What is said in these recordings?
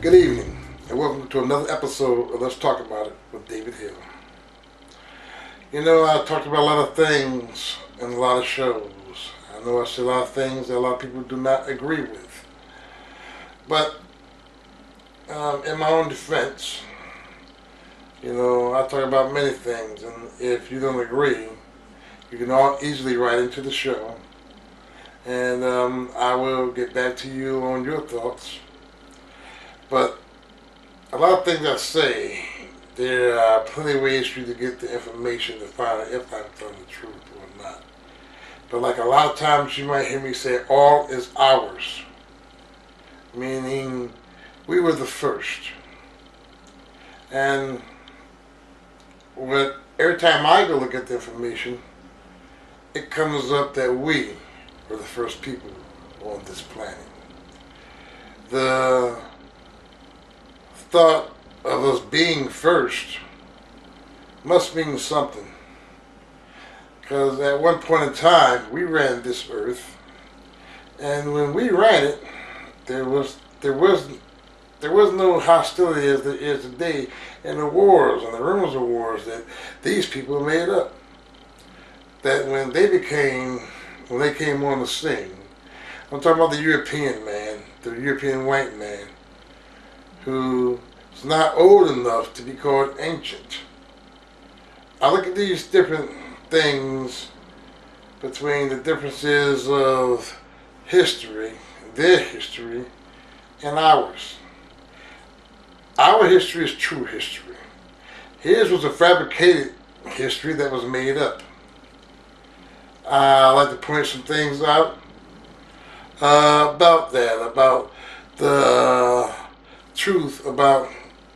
Good evening, and welcome to another episode of Let's Talk About It with David Hill. You know, I talked about a lot of things in a lot of shows. I know I say a lot of things that a lot of people do not agree with. But in my own defense, you know, I talk about many things, and if you don't agree, you can all easily write into the show, and I will get back to you on your thoughts. But a lot of things I say, there are plenty of ways for you to get the information to find out if I'm telling the truth or not. But like a lot of times you might hear me say, all is ours. Meaning, we were the first. And every time I go look at the information, it comes up that we were the first people on this planet. The thought of us being first must mean something, because at one point in time we ran this earth, and when we ran it, there was no hostility as there is today, and the wars and the rumors of wars that these people made up. That when they came on the scene, I'm talking about the European man, the European white man, who is not old enough to be called ancient. I look at these different things between the differences of history, their history, and ours. Our history is true history. His was a fabricated history that was made up. I like to point some things out about that, about the truth about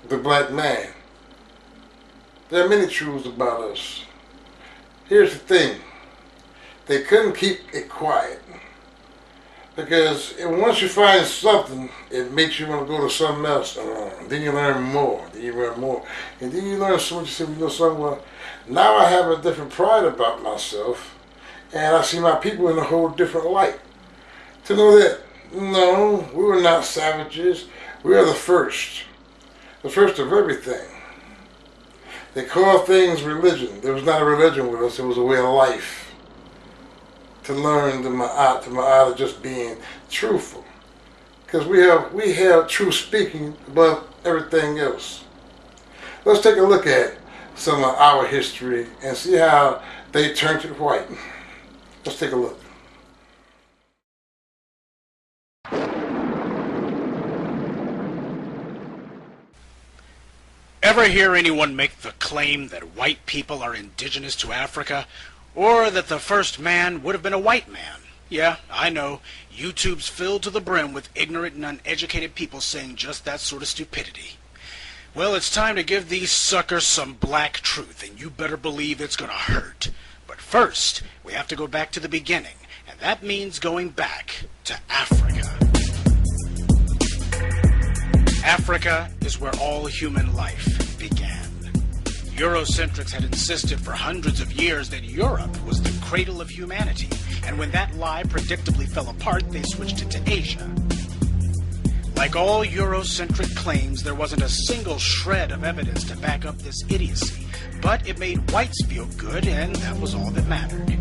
the black man. There are many truths about us. Here's the thing. They couldn't keep it quiet, because once you find something, it makes you want to go to something else. Then you learn more. Then you learn more. And then you learn so much. You say, you know something, well, now I have a different pride about myself, and I see my people in a whole different light. To know that, no, we were not savages. We are the first of everything. They call things religion. There was not a religion with us, it was a way of life. To learn the ma'at of just being truthful. Because we have truth speaking above everything else. Let's take a look at some of our history and see how they turned it white. Let's take a look. Ever hear anyone make the claim that white people are indigenous to Africa, or that the first man would have been a white man? Yeah, I know, YouTube's filled to the brim with ignorant and uneducated people saying just that sort of stupidity. Well, it's time to give these suckers some black truth, and you better believe it's gonna hurt. But first, we have to go back to the beginning, and that means going back to Africa. Africa is where all human life began. Eurocentrics had insisted for hundreds of years that Europe was the cradle of humanity, and when that lie predictably fell apart, they switched it to Asia. Like all Eurocentric claims, there wasn't a single shred of evidence to back up this idiocy, but it made whites feel good, and that was all that mattered.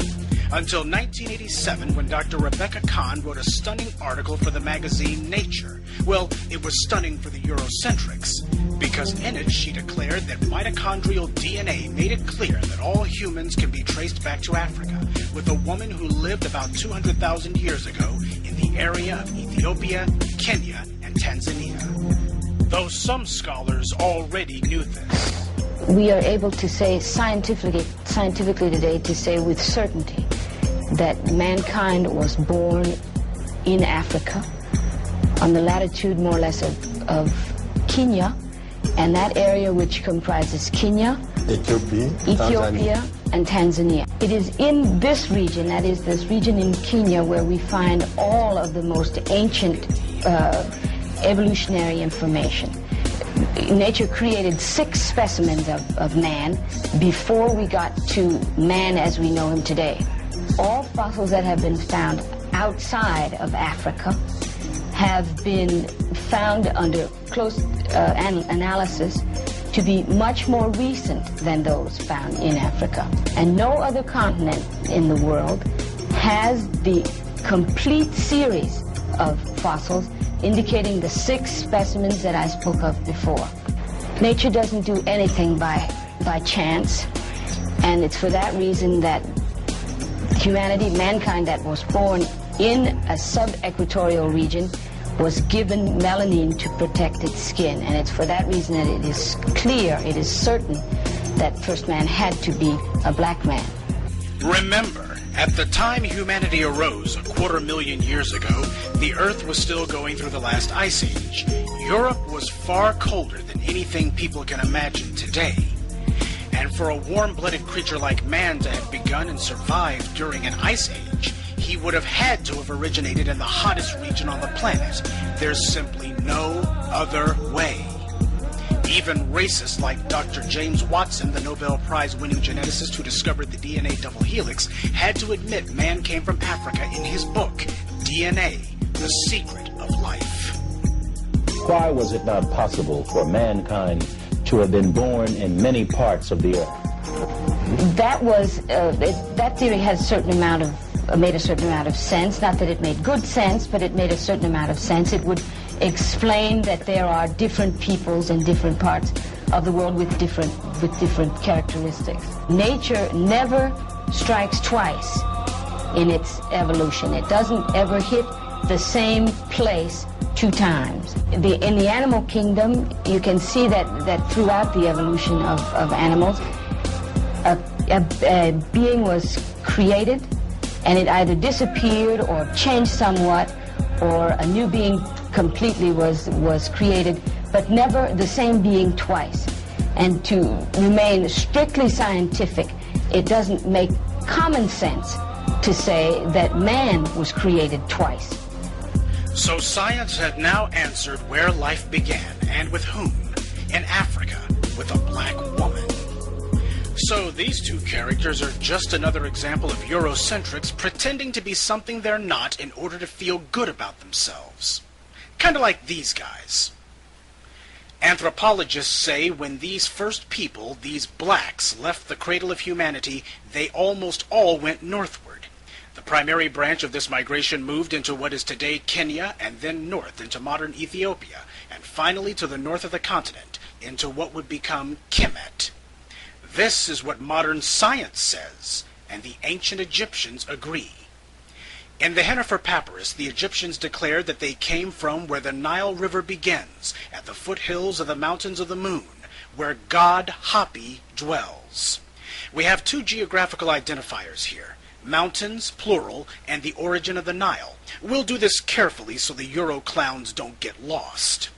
Until 1987, when Dr. Rebecca Kahn wrote a stunning article for the magazine Nature. Well, it was stunning for the Eurocentrics, because in it she declared that mitochondrial DNA made it clear that all humans can be traced back to Africa, with a woman who lived about 200,000 years ago in the area of Ethiopia, Kenya, and Tanzania. Though some scholars already knew this. We are able to say scientifically today, to say with certainty that mankind was born in Africa, on the latitude more or less of Kenya, and that area which comprises Kenya, Ethiopia, and Tanzania. It is in this region, that is this region in Kenya, where we find all of the most ancient evolutionary information. Nature created 6 specimens of man before we got to man as we know him today. All fossils that have been found outside of Africa have been found under close analysis to be much more recent than those found in Africa. And no other continent in the world has the complete series of fossils indicating the 6 specimens that I spoke of before. Nature doesn't do anything by chance, and it's for that reason that humanity, mankind that was born in a sub-equatorial region, was given melanin to protect its skin. And it's for that reason that it is clear, it is certain, that first man had to be a black man. Remember, at the time humanity arose 250,000 years ago, the Earth was still going through the last ice age. Europe was far colder than anything people can imagine today. And for a warm-blooded creature like man to have begun and survived during an ice age, he would have had to have originated in the hottest region on the planet. There's simply no other way. Even racists like Dr. James Watson, the Nobel Prize-winning geneticist who discovered the DNA double helix, had to admit man came from Africa in his book, DNA, The Secret of Life. Why was it not possible for mankind to have been born in many parts of the earth? That theory has made a certain amount of sense. Not that it made good sense, but it made a certain amount of sense. It would explain that there are different peoples in different parts of the world with different characteristics. Nature never strikes twice in its evolution. It doesn't ever hit the same place 2 times. In the animal kingdom, you can see that throughout the evolution of animals, a being was created, and it either disappeared or changed somewhat, or a new being completely was created, but never the same being twice. And to remain strictly scientific, it doesn't make common sense to say that man was created twice. So science had now answered where life began, and with whom. In Africa, with a black woman. So these 2 characters are just another example of Eurocentrics pretending to be something they're not in order to feel good about themselves. Kind of like these guys. Anthropologists say when these first people, these blacks, left the cradle of humanity, they almost all went northward. The primary branch of this migration moved into what is today Kenya, and then north into modern Ethiopia, and finally to the north of the continent, into what would become Kemet. This is what modern science says, and the ancient Egyptians agree. In the Hennefer Papyrus, the Egyptians declared that they came from where the Nile River begins, at the foothills of the Mountains of the Moon, where God Hapi dwells. We have 2 geographical identifiers here, mountains, plural, and the origin of the Nile. We'll do this carefully so the Euro clowns don't get lost.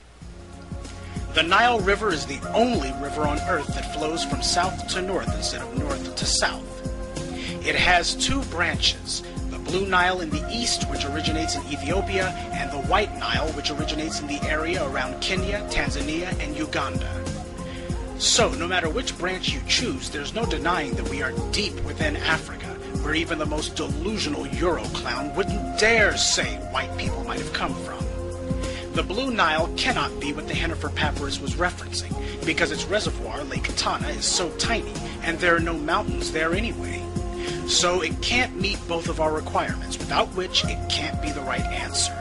The Nile River is the only river on Earth that flows from south to north instead of north to south. It has 2 branches, the Blue Nile in the east, which originates in Ethiopia, and the White Nile, which originates in the area around Kenya, Tanzania, and Uganda. So, no matter which branch you choose, there's no denying that we are deep within Africa, where even the most delusional Euro clown wouldn't dare say white people might have come from. The Blue Nile cannot be what the Hennefer Papyrus was referencing, because its reservoir, Lake Tana, is so tiny, and there are no mountains there anyway. So it can't meet both of our requirements, without which it can't be the right answer.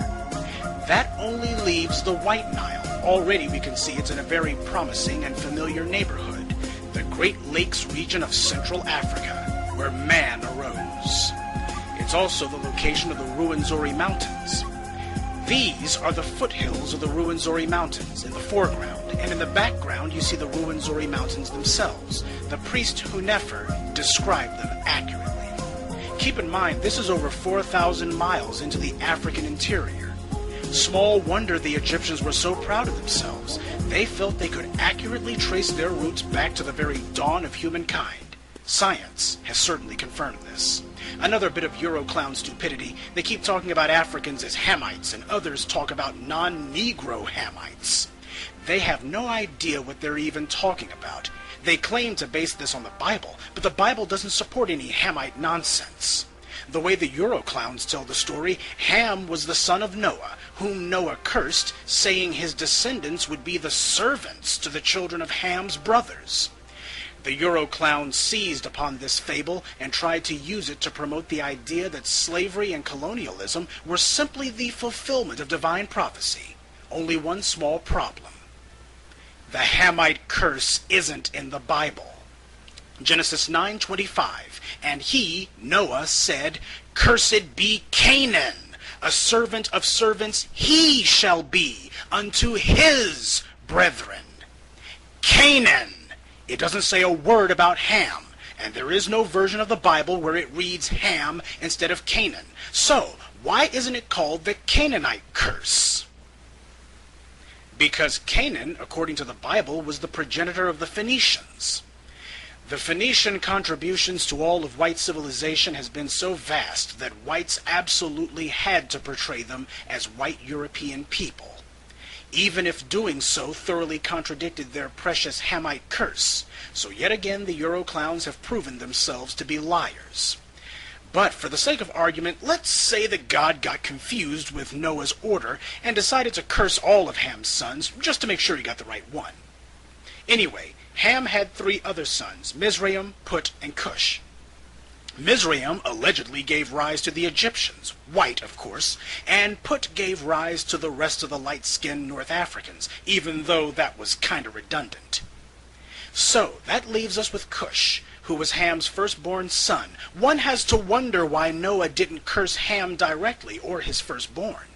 That only leaves the White Nile. Already we can see it's in a very promising and familiar neighborhood, the Great Lakes region of Central Africa, where man arose. It's also the location of the Ruwenzori Mountains. These are the foothills of the Ruwenzori Mountains in the foreground, and in the background you see the Ruwenzori Mountains themselves. The priest Hunefer described them accurately. Keep in mind, this is over 4,000 miles into the African interior. Small wonder the Egyptians were so proud of themselves. They felt they could accurately trace their roots back to the very dawn of humankind. Science has certainly confirmed this. Another bit of Euroclown stupidity, they keep talking about Africans as Hamites, and others talk about non-Negro Hamites. They have no idea what they're even talking about. They claim to base this on the Bible, but the Bible doesn't support any Hamite nonsense. The way the Euroclowns tell the story, Ham was the son of Noah, whom Noah cursed, saying his descendants would be the servants to the children of Ham's brothers. The Euroclowns seized upon this fable and tried to use it to promote the idea that slavery and colonialism were simply the fulfillment of divine prophecy. Only one small problem. The Hamite curse isn't in the Bible. Genesis 9:25, and he, Noah, said, "Cursed be Canaan, a servant of servants he shall be unto his brethren." Canaan. It doesn't say a word about Ham, and there is no version of the Bible where it reads Ham instead of Canaan. So, why isn't it called the Canaanite curse? Because Canaan, according to the Bible, was the progenitor of the Phoenicians. The Phoenician contributions to all of white civilization has been so vast that whites absolutely had to portray them as white European people, even if doing so thoroughly contradicted their precious Hamite curse. So yet again the Euroclowns have proven themselves to be liars. But for the sake of argument, let's say that God got confused with Noah's order and decided to curse all of Ham's sons just to make sure he got the right one. Anyway, Ham had 3 other sons, Mizraim, Put, and Cush. Mizraim allegedly gave rise to the Egyptians, white of course, and Put gave rise to the rest of the light-skinned North Africans, even though that was kind of redundant. So, that leaves us with Cush, who was Ham's firstborn son. One has to wonder why Noah didn't curse Ham directly, or his firstborn.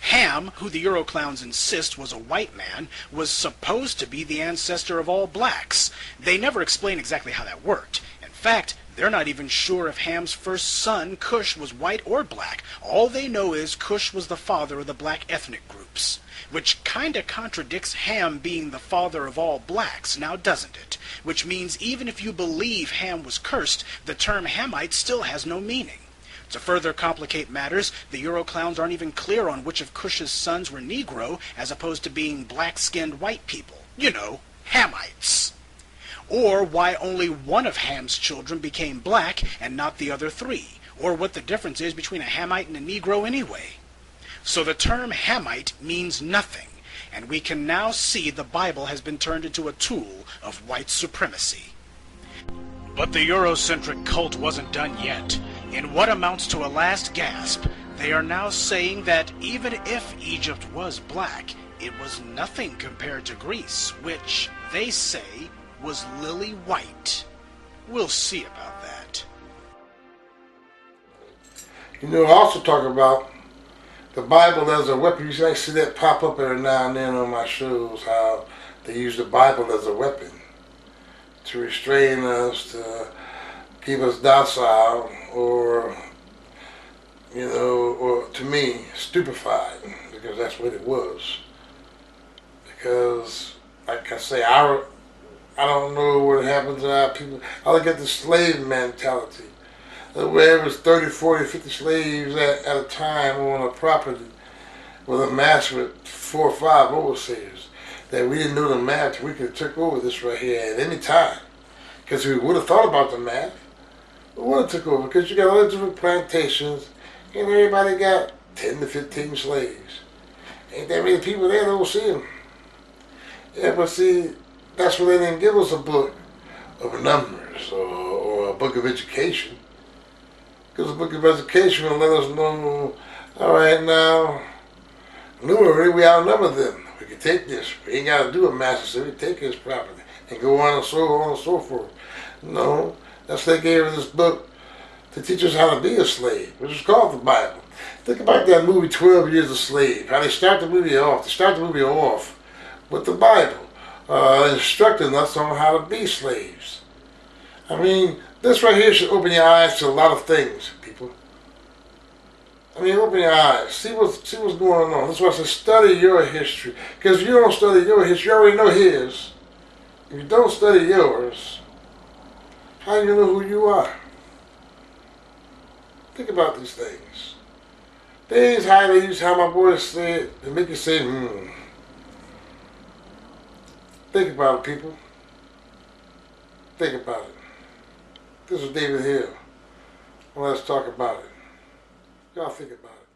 Ham, who the Euroclowns insist was a white man, was supposed to be the ancestor of all blacks. They never explain exactly how that worked. In fact, they're not even sure if Ham's first son, Cush, was white or black. All they know is Cush was the father of the black ethnic groups, which kinda contradicts Ham being the father of all blacks, now doesn't it? Which means even if you believe Ham was cursed, the term Hamite still has no meaning. To further complicate matters, the Euroclowns aren't even clear on which of Cush's sons were Negro as opposed to being black-skinned white people. You know, Hamites. Or why only one of Ham's children became black and not the other 3. Or what the difference is between a Hamite and a Negro anyway. So the term Hamite means nothing, and we can now see the Bible has been turned into a tool of white supremacy. But the Eurocentric cult wasn't done yet. In what amounts to a last gasp, they are now saying that even if Egypt was black, it was nothing compared to Greece, which, they say, was lily white. We'll see about that. You know, I also talk about the Bible as a weapon. You see that pop up every now and then on my shows, how they use the Bible as a weapon to restrain us, to keep us docile, or, you know, or to me, stupefied, because that's what it was. Because, like I say, I don't know what happens to our people. I look at the slave mentality. Where it was 30, 40, 50 slaves at a time on a property with a master with 4 or 5 overseers, that we didn't know the math, we could have took over this right here at any time. Because we would have thought about the math, we would have took over. Because you got all the different plantations, and everybody got 10 to 15 slaves. Ain't that many people there that will see them. Yeah, but see, that's why they didn't give us a book of numbers or a book of education. Because the book of education will let us know, all right, now, numerally we outnumber them. We can take this. We ain't got to do a master, so we take his property and go on and so forth. No, that's why they gave us this book to teach us how to be a slave, which is called the Bible. Think about that movie, 12 Years a Slave, how they start the movie off. They start the movie off with the Bible, instructing us on how to be slaves. I mean, this right here should open your eyes to a lot of things, people. I mean, open your eyes. See what's going on. That's why I say study your history. Because if you don't study your history, you already know his. If you don't study yours, how do you know who you are? Think about these things. Things how they use, how my boys said, they make you say, Think about it, people. Think about it. This is David Hill. Let's talk about it. Y'all think about it.